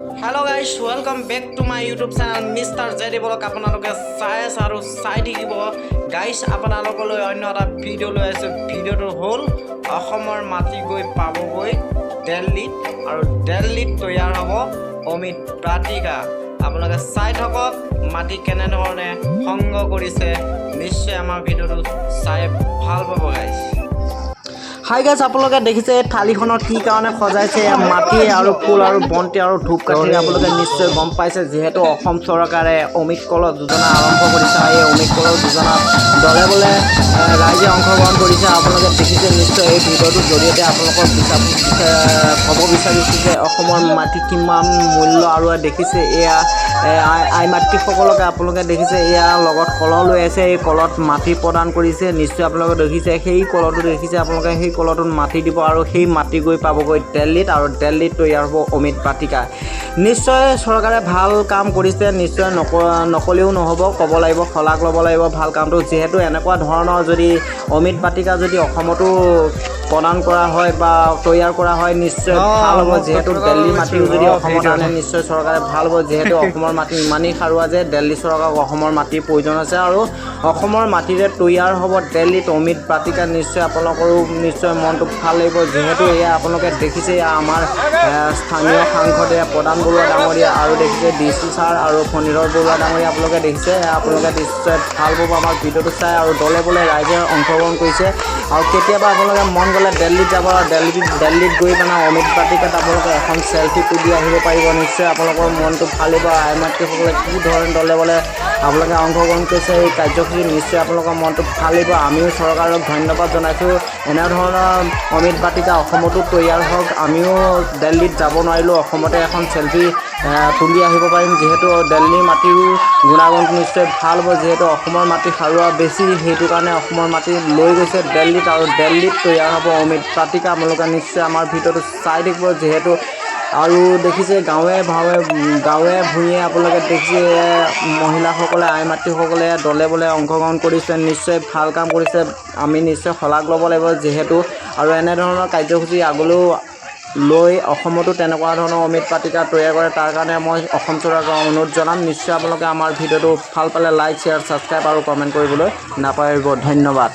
Hello guys, welcome back to my YouTube channel Mr. Zedi Bolok আপোনালোকে চাই আছে আৰু চাই থাকিব গাইস আপোনালোকলৈ অন্য এটা ভিডিও লৈ আছে ভিডিওটো হ'ল অসমৰ মাটি গৈ পাবগৈ দিল্লীত আৰু দিল্লীত তৈয়াৰ হ'ব অমিত বাটিকা আপোনালোকে চাই থাকক মাটি কেনে ধৰণে সংগ্ৰহ কৰিছে নিশ্চয় আমাৰ ভিডিওটো চাই ভাল পাব গাইস হাই গাইস আপোনালোকে দেখিছে থালিখনত কি কাৰণে সজাইছে মাটি আৰু ফুল আৰু বন্তি আৰু ধূপকাঠি আপোনালোকে নিশ্চয় গম পাইছে যেহেতু অসম চৰকাৰে অমিত কল যোজনা আৰম্ভ কৰিছে এই অমিত কল যোজনা দলে বলে ৰাইজে অংশগ্ৰহণ কৰিছে আপোনালোকে দেখিছে নিশ্চয় এই ভিডিঅ'টোৰ জৰিয়তে আপোনালোকক ক'ব বিচাৰিছোঁ যে অসমৰ মাটি কিমান মূল্য আৰু দেখিছে এয়া আই মাতৃসকলকে আপোনালোকে দেখিছে ইয়াৰ লগত কলহ লৈ আছে এই কলত মাটি প্ৰদান কৰিছে নিশ্চয় আপোনালোকে দেখিছে সেই কলটো দেখিছে আপোনালোকে সেই কলটোত মাটি দিব আৰু সেই মাটি গৈ পাবগৈ দিল্লীত আৰু দিল্লীত তৈয়াৰ হ'ব অমিত বাটিকা নিশ্চয় চৰকাৰে ভাল কাম কৰিছে নিশ্চয় নকলেও নহ'ব ক'ব লাগিব শলাগ ল'ব লাগিব ভাল কামটো যিহেতু এনেকুৱা ধৰণৰ যদি অমিত বাটিকা যদি অসমতো প্ৰদান কৰা হয় বা তৈয়াৰ কৰা হয় নিশ্চয় ভাল হ'ব যেহেতু দিল্লী মাটিও যদি অসমত আনে নিশ্চয় চৰকাৰে ভাল হ'ব যেহেতু অসমৰ মাটি ইমানেই সাৰুৱা যে দিল্লী চৰকাৰক অসমৰ মাটিৰ প্ৰয়োজন আছে আৰু অসমৰ মাটিৰে তৈয়াৰ হ'ব দিল্লীত অমিত বাটিকা নিশ্চয় আপোনালোকৰো নিশ্চয় মনটো ভাল লাগিব যিহেতু এয়া আপোনালোকে দেখিছে আমাৰ স্থানীয় সাংসদে প্ৰধান বৰুৱা ডাঙৰীয়া আৰু দেখিছে DC ছাৰ আৰু ফণীধৰ বৰুৱা ডাঙৰীয়া আপোনালোকে দেখিছে আপোনালোকে নিশ্চয় ভাল পাব আমাৰ ভিডিঅ'টো চাই আৰু দলে বলে ৰাইজে অংশগ্ৰহণ কৰিছে আৰু কেতিয়াবা আপোনালোকে মন গ'লে দিল্লীত যাব দিল্লীত গৈ মানে অমিত বাটিকাত আপোনালোকে এখন চেলফি তুলি আহিব পাৰিব নিশ্চয় আপোনালোকৰ মনটো ভাল লাগিব আই মাতৃসকলে কি ধৰণে দলে বলে আপোনালোকে অংশগ্ৰহণ কৰিছে এই কাৰ্যসূচী নিশ্চয় আপোনালোকৰ মনটো ভাল লাগিব আমিও চৰকাৰক ধন্যবাদ জনাইছোঁ এনেধৰণৰ অমিত বাটিকা অসমতো তৈয়াৰ হওক আমিও দিল্লীত যাব নোৱাৰিলোঁ অসমতে এখন চেলফি তুলি আহিব পাৰিম যিহেতু দিল্লীৰ মাটিৰো গুণাগুণটো নিশ্চয় ভাল হ'ব যিহেতু অসমৰ মাটি সাৰুৱা বেছি সেইটো কাৰণে অসমৰ মাটি লৈ গৈছে দিল্লীত আৰু দিল্লীত তৈয়াৰ হ'ব অমিত বাটিকা আপোনালোকে নিশ্চয় আমাৰ ভিডিঅ'টো চাই থাকিব যিহেতু আৰু দেখিছে গাঁৱে ভূঞে আপোনালোকে দেখিছে মহিলাসকলে আই মাতৃসকলে দলে বলে অংশগ্ৰহণ কৰিছে নিশ্চয় ভাল কাম কৰিছে আমি নিশ্চয় শলাগ ল'ব লাগিব যিহেতু আৰু এনেধৰণৰ কাৰ্যসূচী আগলৈও লৈ অসমতো তেনেকুৱা ধৰণৰ অমিত বাটিকা তৈয়াৰ কৰে তাৰ কাৰণে মই অসম চৰকাৰক অনুৰোধ জনাম নিশ্চয় আপোনালোকে আমাৰ ভিডিঅ'টো ভাল পালে লাইক শ্বেয়াৰ ছাবস্ক্ৰাইব আৰু কমেণ্ট কৰিবলৈ নাপাহৰিব ধন্যবাদ।